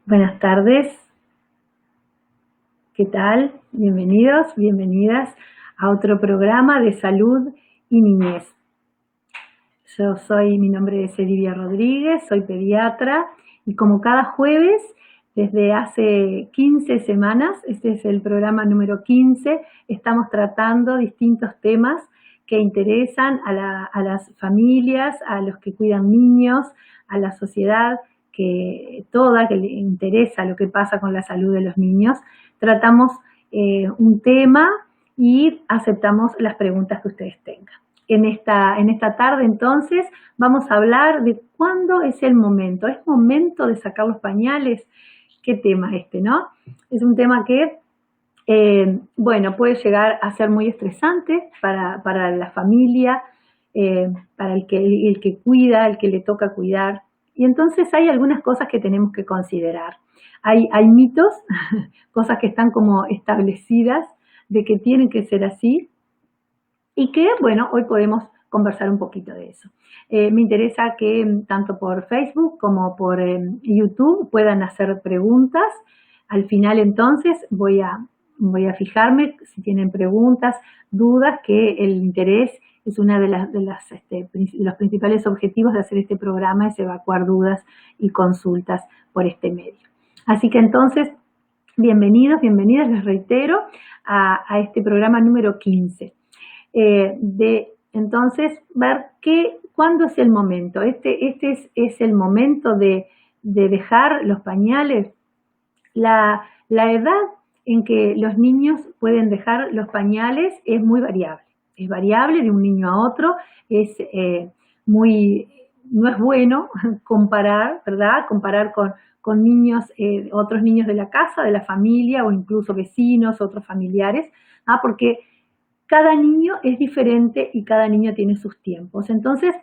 Buenas tardes, ¿qué tal? Bienvenidos, bienvenidas a otro programa de salud y niñez. Mi nombre es Edivia Rodríguez, soy pediatra y como cada jueves, desde hace 15 semanas, este es el programa número 15, estamos tratando distintos temas que interesan a las familias, a los que cuidan niños, a la sociedad, que le interesa lo que pasa con la salud de los niños. Tratamos un tema y aceptamos las preguntas que ustedes tengan. En esta tarde, entonces, vamos a hablar de cuándo es el momento. ¿Es momento de sacar los pañales? ¿Qué tema no? Es un tema que, puede llegar a ser muy estresante para la familia, para el que cuida, el que le toca cuidar. Y entonces hay algunas cosas que tenemos que considerar. Hay mitos, cosas que están como establecidas de que tienen que ser así, y que, hoy podemos conversar un poquito de eso. Me interesa que tanto por Facebook como por YouTube puedan hacer preguntas. Al final, entonces, voy a fijarme si tienen preguntas, dudas, que el interés es una de los principales objetivos de hacer este programa, es evacuar dudas y consultas por este medio. Así que entonces, bienvenidos, bienvenidas, les reitero, a este programa número 15. Entonces ver cuándo es el momento. Este es el momento de dejar los pañales. La edad en que los niños pueden dejar los pañales es muy variable. Es variable de un niño a otro. No es bueno comparar, ¿verdad? Comparar con niños, otros niños de la casa, de la familia, o incluso vecinos, otros familiares, porque cada niño es diferente y cada niño tiene sus tiempos. Entonces,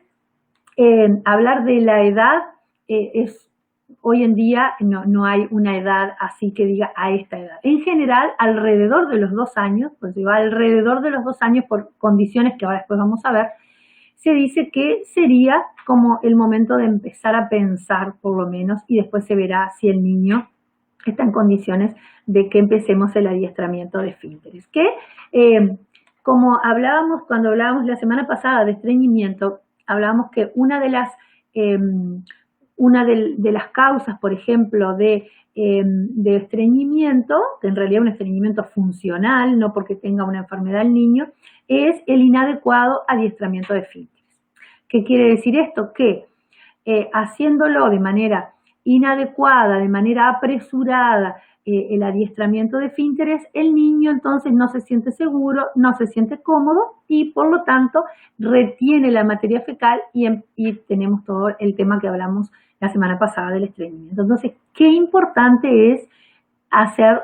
hablar de la edad hoy en día no hay una edad así que diga a esta edad. En general, alrededor de los 2 años, pues digo alrededor de los 2 años por condiciones que ahora después vamos a ver, se dice que sería como el momento de empezar a pensar, por lo menos, y después se verá si el niño está en condiciones de que empecemos el adiestramiento de esfínteres. Como cuando hablábamos la semana pasada de estreñimiento, hablábamos que una de las causas, por ejemplo, de estreñimiento, que en realidad es un estreñimiento funcional, no porque tenga una enfermedad el niño, es el inadecuado adiestramiento de esfínteres. ¿Qué quiere decir esto? Que haciéndolo de manera inadecuada, de manera apresurada, el adiestramiento de esfínteres, el niño entonces no se siente seguro, no se siente cómodo y por lo tanto retiene la materia fecal y tenemos todo el tema que hablamos la semana pasada del estreñimiento. Entonces, qué importante es hacer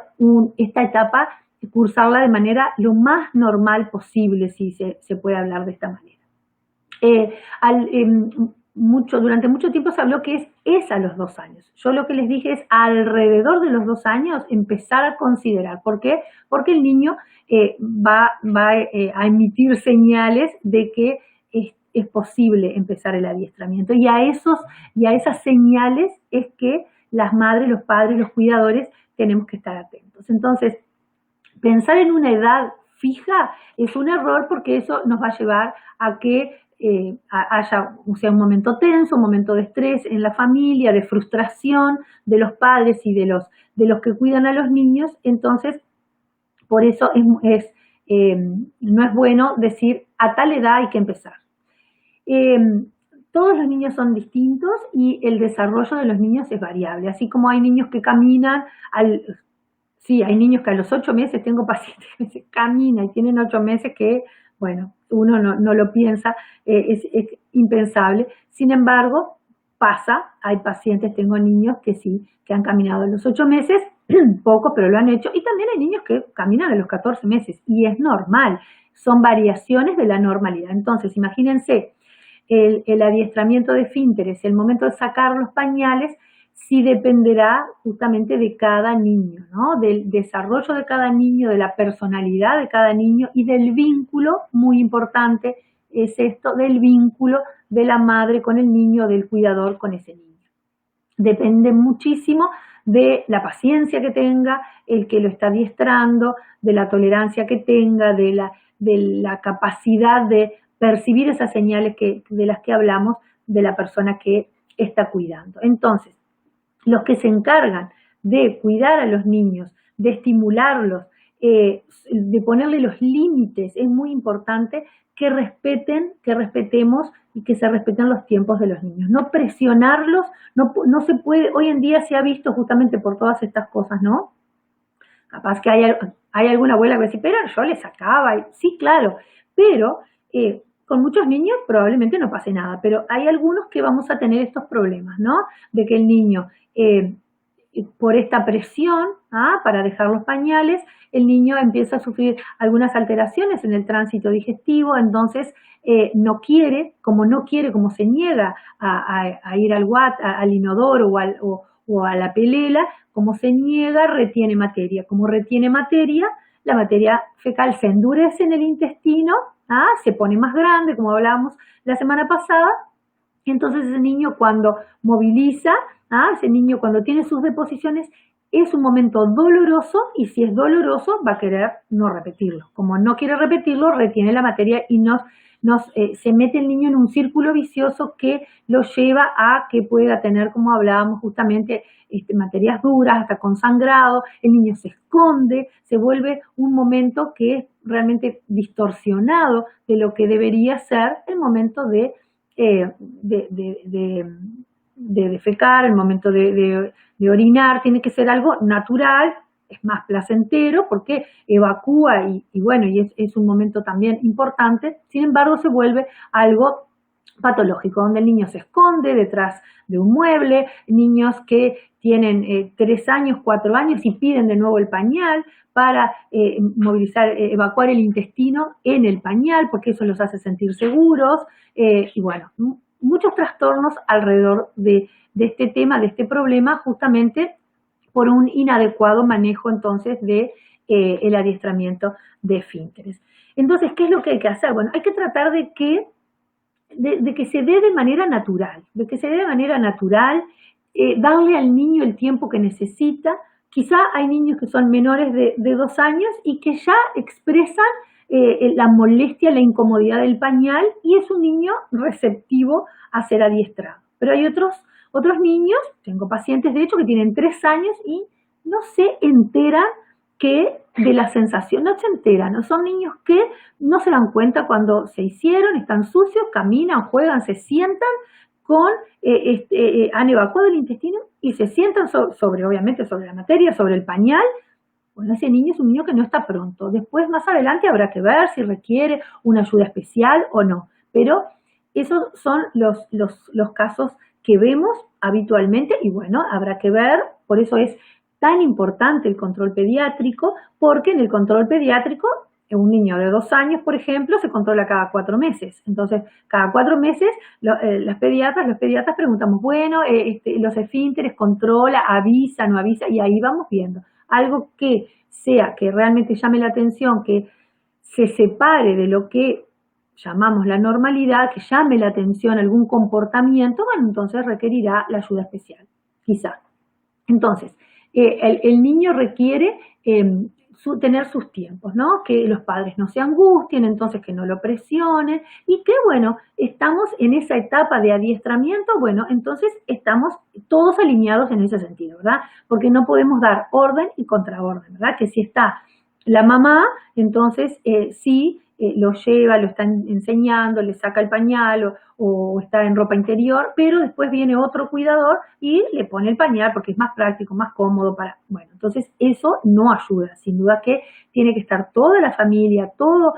esta etapa, cursarla de manera lo más normal posible, si se puede hablar de esta manera. Durante mucho tiempo se habló que es a los 2 años. Yo lo que les dije es alrededor de los 2 años empezar a considerar. ¿Por qué? Porque el niño va a emitir señales de que es posible empezar el adiestramiento. Y a esas señales es que las madres, los padres, los cuidadores tenemos que estar atentos. Entonces, pensar en una edad fija es un error porque eso nos va a llevar a que haya un momento tenso, un momento de estrés en la familia, de frustración de los padres y de los que cuidan a los niños. Entonces, por eso no es bueno decir a tal edad hay que empezar. Todos los niños son distintos y el desarrollo de los niños es variable, así como hay niños que caminan Sí, hay niños que a los 8 meses, tengo pacientes que se caminan y tienen 8 meses que, uno no lo piensa, es impensable. Sin embargo, hay pacientes, tengo niños que sí, que han caminado a los 8 meses, poco, pero lo han hecho. Y también hay niños que caminan a los 14 meses y es normal, son variaciones de la normalidad. Entonces, imagínense, el adiestramiento de esfínteres, el momento de sacar los pañales, sí dependerá justamente de cada niño, ¿no? Del desarrollo de cada niño, de la personalidad de cada niño y del vínculo, muy importante es esto, del vínculo de la madre con el niño, del cuidador con ese niño. Depende muchísimo de la paciencia que tenga el que lo está adiestrando, de la tolerancia que tenga, de la capacidad de percibir esas señales de las que hablamos de la persona que está cuidando. Entonces, los que se encargan de cuidar a los niños, de estimularlos, de ponerle los límites, es muy importante que respetemos y que se respeten los tiempos de los niños. No presionarlos, no se puede, hoy en día se ha visto justamente por todas estas cosas, ¿no? Capaz que hay alguna abuela que va a decir, pero yo le sacaba, sí, claro, pero con muchos niños probablemente no pase nada, pero hay algunos que vamos a tener estos problemas, ¿no? De que el niño, por esta presión, para dejar los pañales, el niño empieza a sufrir algunas alteraciones en el tránsito digestivo, entonces no quiere, como se niega a ir al inodoro o a la pelela, como se niega, retiene materia. Como retiene materia, la materia fecal se endurece en el intestino, se pone más grande, como hablábamos la semana pasada, y entonces ese niño cuando moviliza, ese niño cuando tiene sus deposiciones, es un momento doloroso y si es doloroso va a querer no repetirlo. Como no quiere repetirlo, retiene la materia y se mete el niño en un círculo vicioso que lo lleva a que pueda tener, como hablábamos justamente, materias duras, hasta con sangrado, el niño se esconde, se vuelve un momento que es realmente distorsionado de lo que debería ser el momento de defecar, el momento de orinar, tiene que ser algo natural, es más placentero porque evacúa y bueno, y es un momento también importante, sin embargo se vuelve algo patológico, donde el niño se esconde detrás de un mueble, niños que tienen 3 años, 4 años y piden de nuevo el pañal para evacuar el intestino en el pañal, porque eso los hace sentir seguros, y bueno, muchos trastornos alrededor de este tema, de este problema, justamente por un inadecuado manejo entonces de el adiestramiento de esfínteres. Entonces, ¿qué es lo que hay que hacer? Bueno, hay que tratar de que se dé de manera natural, darle al niño el tiempo que necesita. Quizá hay niños que son menores de 2 años y que ya expresan la molestia, la incomodidad del pañal y es un niño receptivo a ser adiestrado. Pero hay otros niños, tengo pacientes de hecho que tienen 3 años y no se enteran de la sensación, no se enteran, ¿no? Son niños que no se dan cuenta cuando se hicieron, están sucios, caminan, juegan, se sientan han evacuado el intestino y se sientan obviamente sobre la materia, sobre el pañal. Bueno, ese niño es un niño que no está pronto. Después, más adelante, habrá que ver si requiere una ayuda especial o no. Pero esos son los casos que vemos habitualmente y bueno, habrá que ver, por eso es tan importante el control pediátrico, porque en el control pediátrico, un niño de 2 años, por ejemplo, se controla cada 4 meses. Entonces, cada 4 meses, los pediatras preguntamos, bueno, los esfínteres, controla, avisa, no avisa, y ahí vamos viendo. Algo que realmente llame la atención, que se separe de lo que llamamos la normalidad, que llame la atención algún comportamiento, bueno, entonces requerirá la ayuda especial, quizá. Entonces, el niño requiere tener sus tiempos, ¿no? Que los padres no se angustien, entonces que no lo presionen y que, bueno, estamos en esa etapa de adiestramiento, bueno, entonces estamos todos alineados en ese sentido, ¿verdad? Porque no podemos dar orden y contraorden, ¿verdad? Que si está la mamá, entonces sí, lo lleva, lo está enseñando, le saca el pañal o está en ropa interior, pero después viene otro cuidador y le pone el pañal porque es más práctico, más cómodo bueno, entonces eso no ayuda, sin duda que tiene que estar toda la familia, todo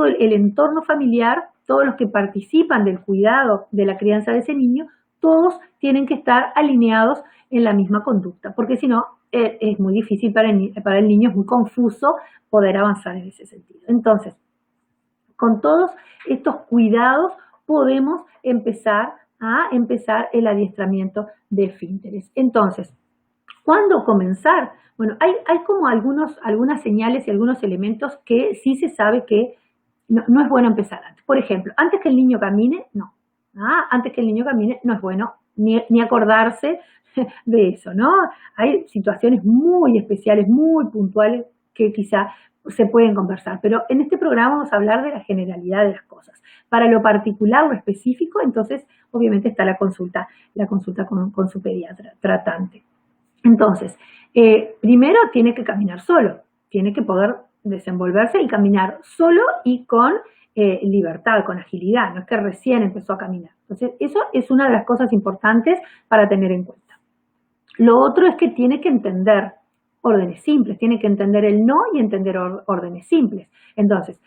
el entorno familiar, todos los que participan del cuidado de la crianza de ese niño, todos tienen que estar alineados en la misma conducta, porque si no, es muy difícil para el niño, es muy confuso poder avanzar en ese sentido. Entonces, con todos estos cuidados podemos empezar el adiestramiento de esfínteres. Entonces, ¿cuándo comenzar? Bueno, hay como algunas señales y algunos elementos que sí se sabe que no es bueno empezar antes. Por ejemplo, antes que el niño camine, no. Antes que el niño camine no es bueno ni acordarse de eso, ¿no? Hay situaciones muy especiales, muy puntuales que quizá se pueden conversar, pero en este programa vamos a hablar de la generalidad de las cosas. Para lo particular, lo específico, entonces obviamente está la consulta con su pediatra tratante. Entonces, primero tiene que caminar solo, tiene que poder desenvolverse y caminar solo y con libertad, con agilidad, no es que recién empezó a caminar. Entonces, eso es una de las cosas importantes para tener en cuenta. Lo otro es que tiene que entender órdenes simples, tiene que entender el no y entender órdenes simples. Entonces,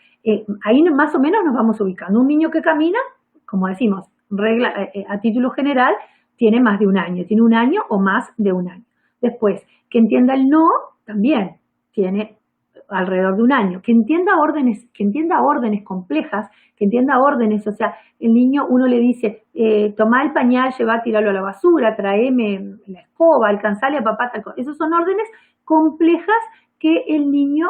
ahí más o menos nos vamos ubicando. Un niño que camina, como decimos, a título general, tiene más de un año, tiene un año o más de un año. Después, que entienda el no, también tiene alrededor de un año. Que entienda órdenes complejas, que entienda órdenes, o sea, el niño, uno le dice, toma el pañal, lleva, tirarlo a la basura, tráeme la escoba, alcanzale a papá, tal cosa. Esas son órdenes complejas que el niño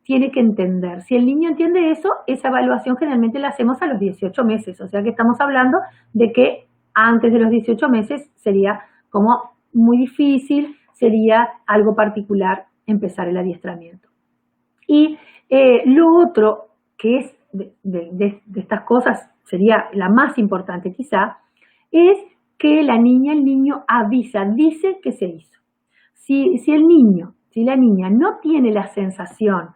tiene que entender. Si el niño entiende eso, esa evaluación generalmente la hacemos a los 18 meses, o sea que estamos hablando de que antes de los 18 meses sería como muy difícil, sería algo particular empezar el adiestramiento. Y lo otro que es de estas cosas, sería la más importante quizá, es que la niña, el niño avisa, dice que se hizo. Si la niña no tiene la sensación,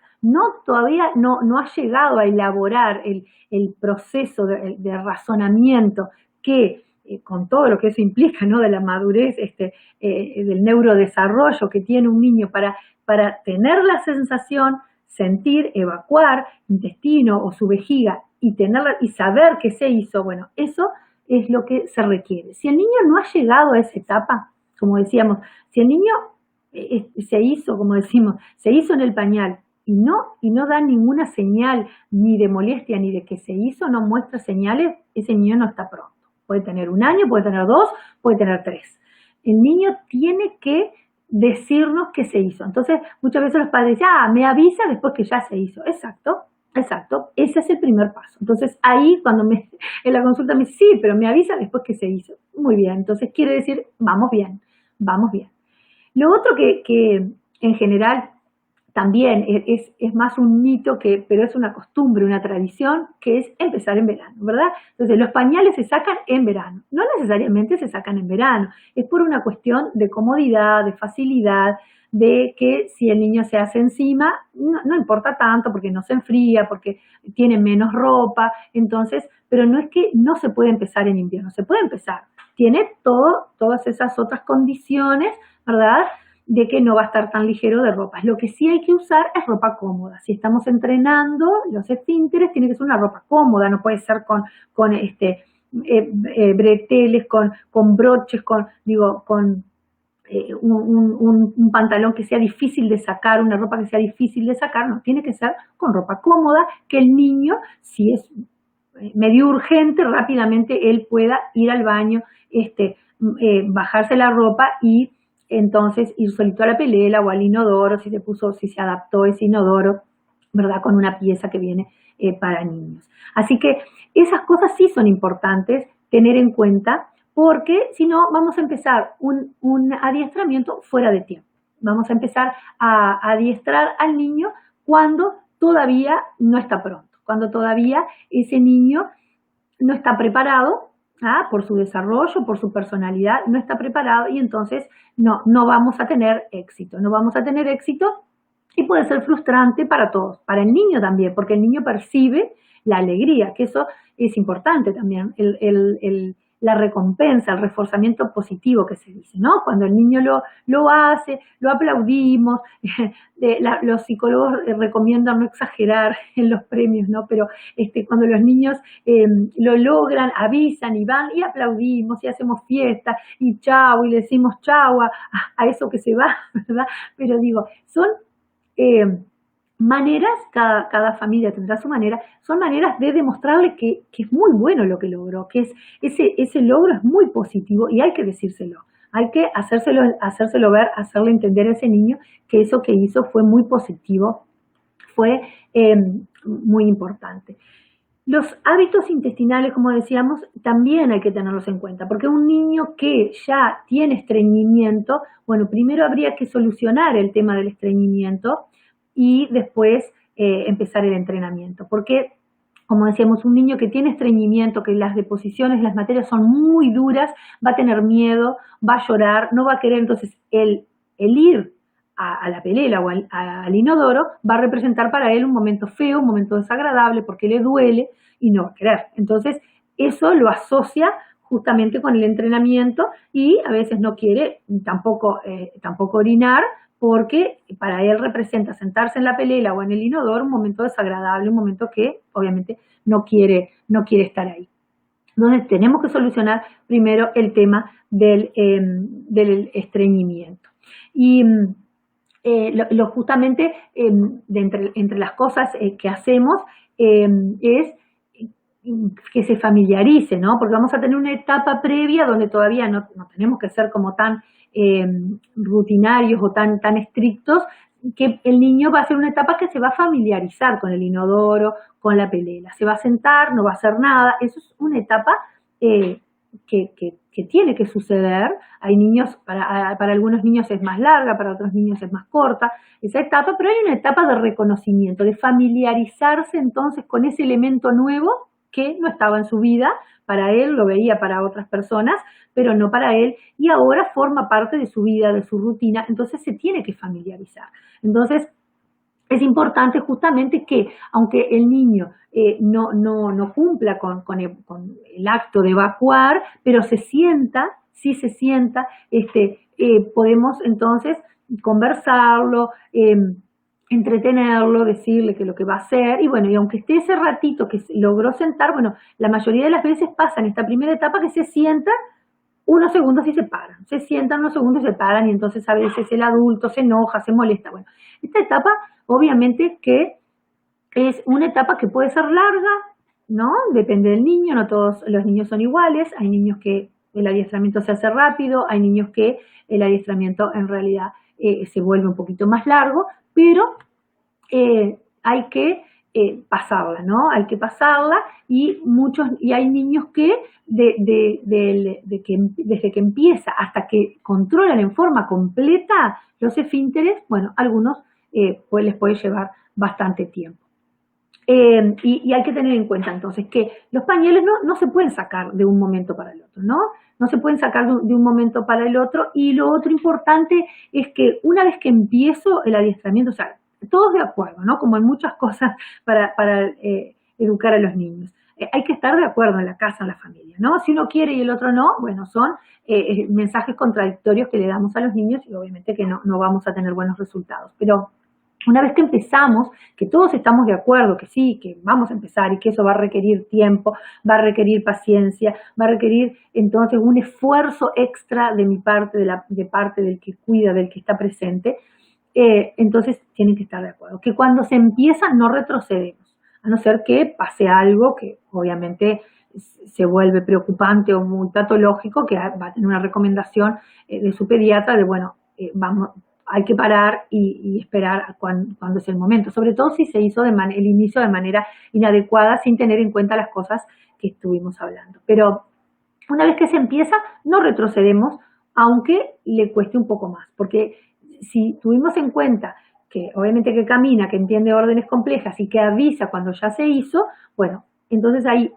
todavía no ha llegado a elaborar el proceso de razonamiento que con todo lo que eso implica, ¿no? De la madurez, del neurodesarrollo que tiene un niño para tener la sensación, sentir, evacuar intestino o su vejiga y saber que se hizo, bueno, eso es lo que se requiere. Si el niño no ha llegado a esa etapa, como decíamos, si el niño se hizo, como decimos, se hizo en el pañal y no da ninguna señal ni de molestia ni de que se hizo, no muestra señales, ese niño no está pronto. Puede tener un año, puede tener 2, puede tener 3. El niño tiene que decirnos que se hizo. Entonces, muchas veces los padres dicen, me avisa después que ya se hizo. Exacto, ese es el primer paso. Entonces, ahí cuando en la consulta me dice, sí, pero me avisa después que se hizo. Muy bien, entonces quiere decir, vamos bien. Lo otro que en general también es más un mito, pero es una costumbre, una tradición, que es empezar en verano, ¿verdad? Entonces, los pañales se sacan en verano. No necesariamente se sacan en verano. Es por una cuestión de comodidad, de facilidad, de que si el niño se hace encima, no importa tanto porque no se enfría, porque tiene menos ropa. Entonces, pero no es que no se puede empezar en invierno, se puede empezar. Tiene todas esas otras condiciones, ¿verdad?, de que no va a estar tan ligero de ropa. Lo que sí hay que usar es ropa cómoda. Si estamos entrenando los esfínteres, tiene que ser una ropa cómoda, no puede ser con breteles, con broches, con un pantalón que sea difícil de sacar, una ropa que sea difícil de sacar, no, tiene que ser con ropa cómoda, que el niño, si es medio urgente, rápidamente él pueda ir al baño, bajarse la ropa y entonces ir solito a la pelela o al inodoro, si se adaptó ese inodoro, ¿verdad?, con una pieza que viene para niños. Así que esas cosas sí son importantes tener en cuenta, porque si no vamos a empezar un adiestramiento fuera de tiempo. Vamos a empezar a adiestrar al niño cuando todavía no está pronto, cuando todavía ese niño no está preparado, por su desarrollo, por su personalidad, no está preparado y entonces no vamos a tener éxito. No vamos a tener éxito y puede ser frustrante para todos, para el niño también, porque el niño percibe la alegría, que eso es importante también, la recompensa, el reforzamiento positivo que se dice, ¿no? Cuando el niño lo hace, lo aplaudimos, los psicólogos recomiendan no exagerar en los premios, ¿no? Pero cuando los niños lo logran, avisan y van y aplaudimos y hacemos fiesta y chau y le decimos chau a eso que se va, ¿verdad? Pero digo, son maneras, cada familia tendrá su manera, son maneras de demostrarle que es muy bueno lo que logró, que ese logro es muy positivo y hay que decírselo, hay que hacérselo ver, hacerle entender a ese niño que eso que hizo fue muy positivo, fue muy importante. Los hábitos intestinales, como decíamos, también hay que tenerlos en cuenta, porque un niño que ya tiene estreñimiento, bueno, primero habría que solucionar el tema del estreñimiento y después empezar el entrenamiento, porque, como decíamos, un niño que tiene estreñimiento, que las deposiciones, las materias son muy duras, va a tener miedo, va a llorar, no va a querer, entonces el ir a la pelela o al inodoro va a representar para él un momento feo, un momento desagradable, porque le duele y no va a querer. Entonces, eso lo asocia justamente con el entrenamiento y a veces no quiere tampoco orinar, porque para él representa sentarse en la pelela o en el inodoro un momento desagradable, un momento que obviamente no quiere estar ahí. Entonces tenemos que solucionar primero el tema del estreñimiento. Y justamente entre las cosas que hacemos es que se familiarice, ¿no? Porque vamos a tener una etapa previa donde todavía no tenemos que ser como tan rutinarios o tan estrictos, que el niño va a ser una etapa que se va a familiarizar con el inodoro, con la pelela. Se va a sentar, no va a hacer nada. Eso es una etapa que tiene que suceder. Hay niños, para algunos niños es más larga, para otros niños es más corta esa etapa, pero hay una etapa de reconocimiento, de familiarizarse entonces con ese elemento nuevo que no estaba en su vida, para él lo veía para otras personas, pero no para él, y ahora forma parte de su vida, de su rutina, entonces se tiene que familiarizar. Entonces, es importante justamente que, aunque el niño no cumpla con el acto de evacuar, pero se sienta, sí se sienta, podemos entonces conversarlo, entretenerlo, decirle que lo que va a hacer, y bueno, y aunque esté ese ratito que logró sentar, bueno, la mayoría de las veces pasa en esta primera etapa que se sienta unos segundos y se paran, se sientan unos segundos y se paran, y entonces a veces el adulto se enoja, se molesta. Bueno, esta etapa obviamente que es una etapa que puede ser larga, ¿no? Depende del niño, no todos los niños son iguales, hay niños que el adiestramiento se hace rápido, hay niños que el adiestramiento en realidad se vuelve un poquito más largo, pero hay que pasarla, ¿no? Hay que pasarla, y hay niños que, desde que empieza hasta que controlan en forma completa los esfínteres, bueno, algunos pues les puede llevar bastante tiempo. Y hay que tener en cuenta entonces que los pañales no se pueden sacar de un momento para el otro, ¿no? No se pueden sacar de un momento para el otro. Y lo otro importante es que una vez que empiezo el adiestramiento, o sea, todos de acuerdo, ¿no? Como en muchas cosas para educar a los niños. Hay que estar de acuerdo en la casa, en la familia, ¿no? Si uno quiere y el otro no, bueno, son mensajes contradictorios que le damos a los niños, y obviamente que no vamos a tener buenos resultados. Pero una vez que empezamos, que todos estamos de acuerdo, que sí, que vamos a empezar y que eso va a requerir tiempo, va a requerir paciencia, va a requerir entonces un esfuerzo extra de mi parte, de parte del que cuida, del que está presente, entonces tienen que estar de acuerdo. Que cuando se empieza no retrocedemos, a no ser que pase algo que obviamente se vuelve preocupante o muy patológico, que va a tener una recomendación de su pediatra de, bueno, hay que parar y esperar cuando es el momento, sobre todo si se hizo el inicio de manera inadecuada, sin tener en cuenta las cosas que estuvimos hablando. Pero una vez que se empieza, no retrocedemos, aunque le cueste un poco más, porque si tuvimos en cuenta que obviamente que camina, que entiende órdenes complejas y que avisa cuando ya se hizo, bueno, entonces ahí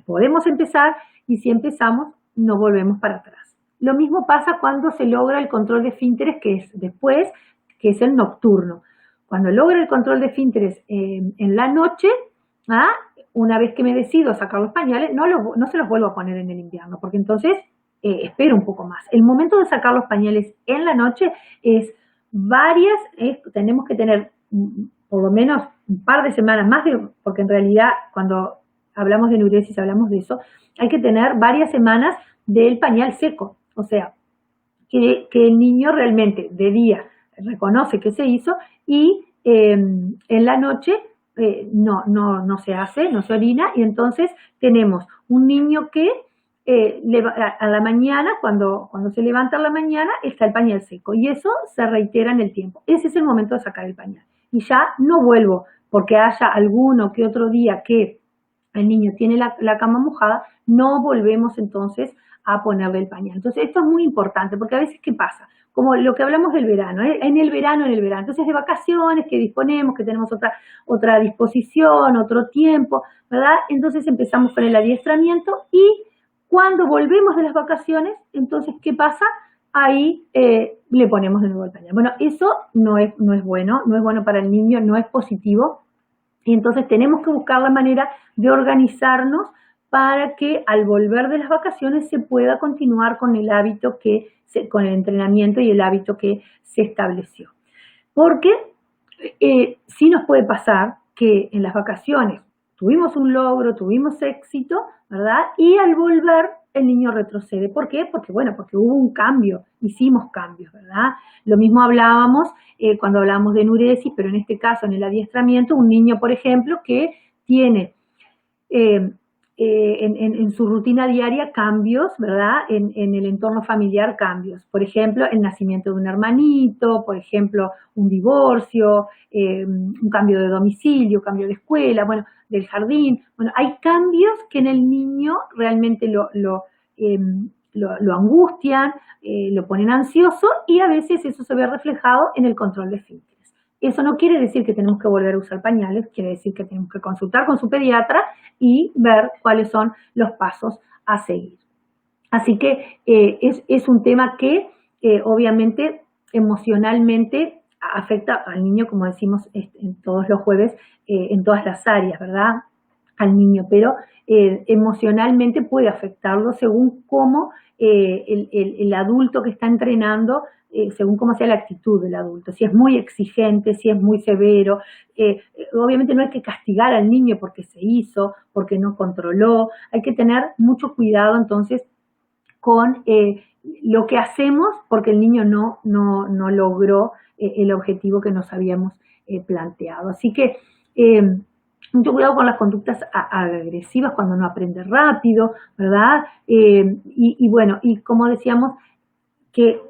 podemos empezar, y si empezamos, no volvemos para atrás. Lo mismo pasa cuando se logra el control de esfínteres, que es después, que es el nocturno. Cuando logra el control de esfínteres en la noche, una vez que me decido sacar los pañales, no se los vuelvo a poner en el invierno, porque entonces espero un poco más. El momento de sacar los pañales en la noche es tenemos que tener por lo menos un par de semanas más, porque en realidad cuando hablamos de enuresis, hablamos de eso, hay que tener varias semanas del pañal seco, o sea, que el niño realmente de día reconoce que se hizo, y en la noche no se hace, no se orina, y entonces tenemos un niño que a la mañana, cuando se levanta a la mañana, está el pañal seco, y eso se reitera en el tiempo. Ese es el momento de sacar el pañal, y ya no vuelvo porque haya alguno que otro día que el niño tiene la cama mojada, no volvemos entonces a ponerle el pañal. Entonces esto es muy importante, porque a veces, ¿qué pasa? Como lo que hablamos del verano, en el verano. Entonces de vacaciones que disponemos, que tenemos otra disposición, otro tiempo, ¿verdad? Entonces empezamos con el adiestramiento y cuando volvemos de las vacaciones, entonces, ¿qué pasa? Ahí le ponemos de nuevo el pañal. Bueno, eso no es bueno, no es bueno para el niño, no es positivo. Y entonces tenemos que buscar la manera de organizarnos para que al volver de las vacaciones se pueda continuar con el hábito con el entrenamiento y el hábito que se estableció. Porque sí nos puede pasar que en las vacaciones tuvimos un logro, tuvimos éxito, ¿verdad? Y al volver el niño retrocede. ¿Por qué? Porque hubo un cambio, hicimos cambios, ¿verdad? Lo mismo hablábamos cuando hablábamos de enuresis, pero en este caso, en el adiestramiento, un niño, por ejemplo, que tiene eh, en su rutina diaria cambios, ¿verdad? En el entorno familiar cambios. Por ejemplo, el nacimiento de un hermanito, por ejemplo, un divorcio, un cambio de domicilio, cambio de escuela, bueno, del jardín. Bueno, hay cambios que en el niño realmente lo angustian, lo ponen ansioso y a veces eso se ve reflejado en el control de esfínteres. Eso no quiere decir que tenemos que volver a usar pañales, quiere decir que tenemos que consultar con su pediatra y ver cuáles son los pasos a seguir. Así que es un tema que obviamente emocionalmente afecta al niño, como decimos en todos los jueves, en todas las áreas, ¿verdad? Al niño, pero emocionalmente puede afectarlo según cómo el adulto que está entrenando, según cómo sea la actitud del adulto, si es muy exigente, si es muy severo. Obviamente no hay que castigar al niño porque se hizo, porque no controló, hay que tener mucho cuidado entonces con lo que hacemos porque el niño no logró el objetivo que nos habíamos planteado. Así que mucho cuidado con las conductas agresivas cuando no aprende rápido, ¿verdad? Y bueno, y como decíamos, que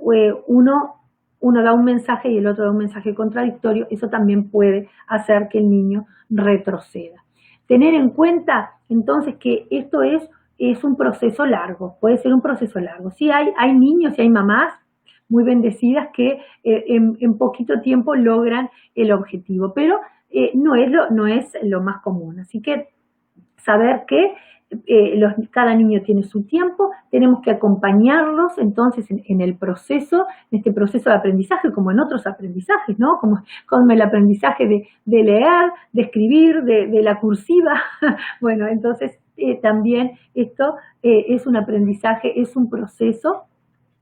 uno da un mensaje y el otro da un mensaje contradictorio, eso también puede hacer que el niño retroceda. Tener en cuenta entonces que esto es un proceso largo, puede ser un proceso largo. Sí, hay niños y hay mamás muy bendecidas que en poquito tiempo logran el objetivo, pero no es lo más común. Así que saber que cada niño tiene su tiempo, tenemos que acompañarlos entonces en el proceso, en este proceso de aprendizaje, como en otros aprendizajes, ¿no? Como el aprendizaje de leer, de escribir, de la cursiva. Bueno, entonces también esto es un aprendizaje, es un proceso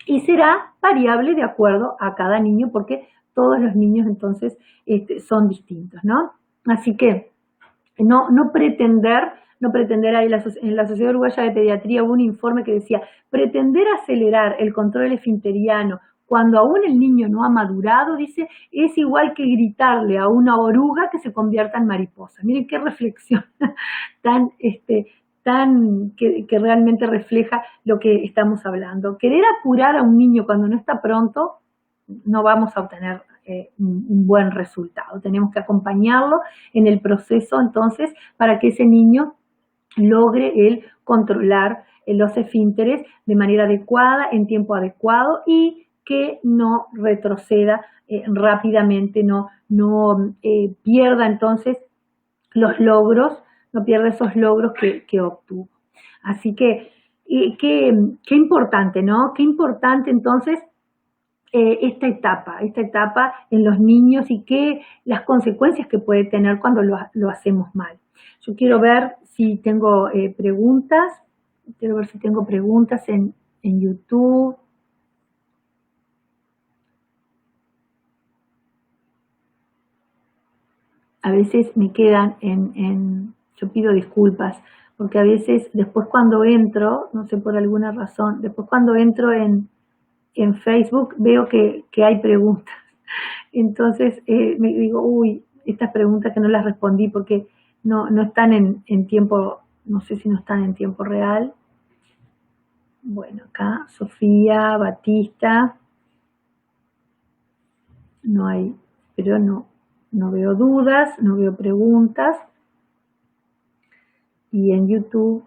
y será variable de acuerdo a cada niño porque todos los niños entonces son distintos, ¿no? Así que no pretender, en la Sociedad Uruguaya de Pediatría hubo un informe que decía, pretender acelerar el control esfinteriano cuando aún el niño no ha madurado, dice, es igual que gritarle a una oruga que se convierta en mariposa. Miren qué reflexión tan, que realmente refleja lo que estamos hablando. Querer apurar a un niño cuando no está pronto, no vamos a obtener un buen resultado. Tenemos que acompañarlo en el proceso entonces para que ese niño logre el controlar los esfínteres de manera adecuada, en tiempo adecuado y que no retroceda rápidamente, no pierda entonces los logros, no pierda esos logros que obtuvo. Así que qué importante, ¿no? Qué importante entonces esta etapa en los niños y las consecuencias que puede tener cuando lo hacemos mal. Yo quiero ver si tengo preguntas, en YouTube. A veces me quedan yo pido disculpas, porque a veces después cuando entro, no sé por alguna razón, después cuando entro en Facebook veo que hay preguntas. Entonces me digo, uy, estas preguntas que no las respondí porque no están en tiempo, no sé si no están en tiempo real. Bueno, acá Sofía, Batista, no hay, pero no veo dudas, no veo preguntas. y en YouTube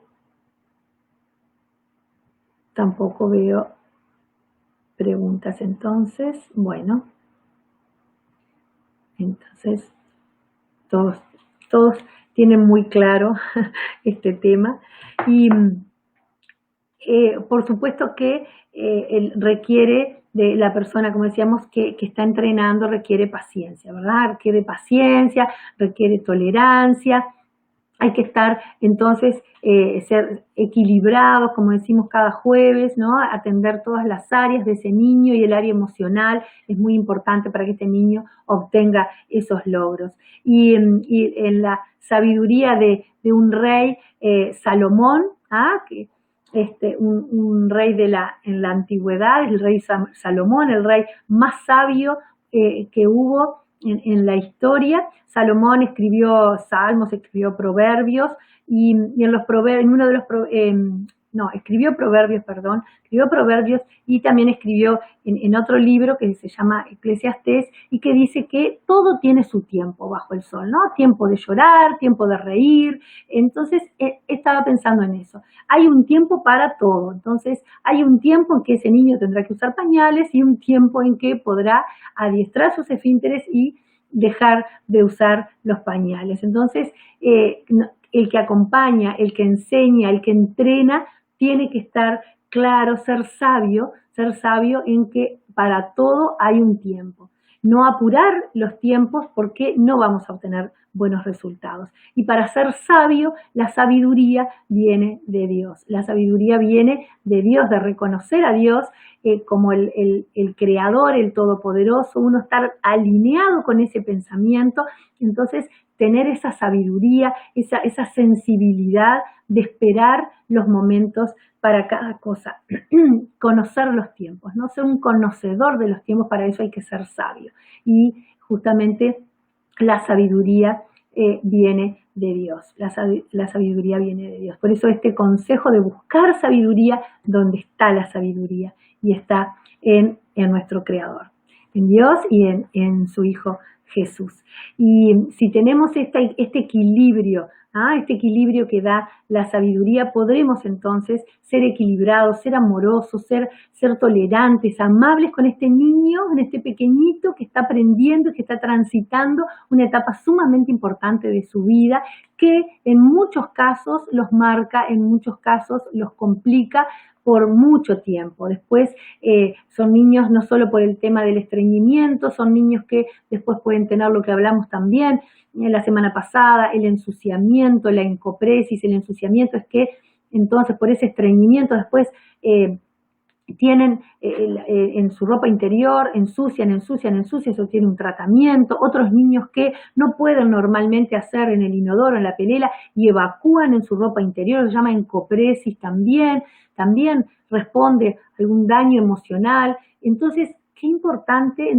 tampoco veo preguntas. Entonces, bueno, entonces todos tienen muy claro este tema y por supuesto que requiere de la persona, como decíamos, que está entrenando, requiere paciencia, ¿verdad? Requiere paciencia, requiere tolerancia. Hay que estar entonces, ser equilibrados, como decimos cada jueves, ¿no? Atender todas las áreas de ese niño y el área emocional es muy importante para que este niño obtenga esos logros. Y en la sabiduría de un rey, Salomón, que un rey en la antigüedad, el rey Salomón, el rey más sabio que hubo en la historia. Salomón escribió salmos, escribió proverbios y en los proverbios, en uno de los escribió proverbios y también escribió en otro libro que se llama Eclesiastés y que dice que todo tiene su tiempo bajo el sol, ¿no? Tiempo de llorar, tiempo de reír. Entonces estaba pensando en eso. Hay un tiempo para todo. Entonces hay un tiempo en que ese niño tendrá que usar pañales y un tiempo en que podrá adiestrar sus esfínteres y dejar de usar los pañales. Entonces, el que acompaña, el que enseña, el que entrena, tiene que estar claro, ser sabio en que para todo hay un tiempo. No apurar los tiempos porque no vamos a obtener buenos resultados. Y para ser sabio, la sabiduría viene de Dios. La sabiduría viene de Dios, de reconocer a Dios como el creador, el todopoderoso, uno estar alineado con ese pensamiento, entonces tener esa sabiduría, esa sensibilidad de esperar los momentos para cada cosa, conocer los tiempos, ¿no? Ser un conocedor de los tiempos, para eso hay que ser sabio. Y justamente la sabiduría viene de Dios, la sabiduría viene de Dios. Por eso este consejo de buscar sabiduría, donde está la sabiduría, y está en nuestro Creador, en Dios y en su Hijo Jesús. Y si tenemos este equilibrio, este equilibrio que da la sabiduría, podremos entonces ser equilibrados, ser amorosos, ser tolerantes, amables con este niño, con este pequeñito que está aprendiendo, que está transitando una etapa sumamente importante de su vida, que en muchos casos los marca, en muchos casos los complica por mucho tiempo. Después son niños no solo por el tema del estreñimiento, son niños que después pueden tener lo que hablamos también la semana pasada, el ensuciamiento, la encopresis. El ensuciamiento es que entonces por ese estreñimiento después tienen en su ropa interior, ensucian, eso tiene un tratamiento. Otros niños que no pueden normalmente hacer en el inodoro, en la pelela, y evacúan en su ropa interior, se llama encopresis también responde a algún daño emocional. Entonces, qué importante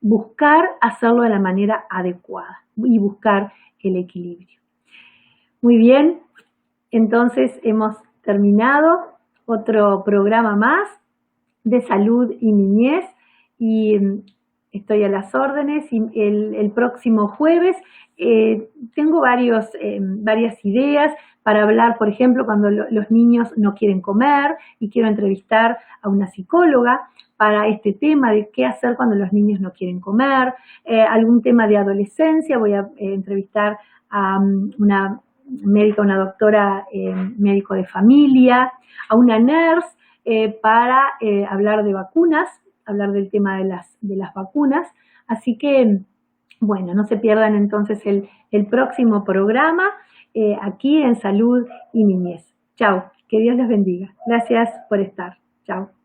buscar hacerlo de la manera adecuada y buscar el equilibrio. Muy bien, entonces hemos terminado otro programa más de salud y niñez y estoy a las órdenes. Y el próximo jueves tengo varias ideas para hablar, por ejemplo, cuando los niños no quieren comer, y quiero entrevistar a una psicóloga para este tema de qué hacer cuando los niños no quieren comer. Algún tema de adolescencia, voy a entrevistar a una médica, una doctora médico de familia, a una nurse para hablar de vacunas, hablar del tema de las vacunas. Así que, bueno, no se pierdan entonces el próximo programa aquí en Salud y Niñez. Chao, que Dios les bendiga. Gracias por estar. Chao.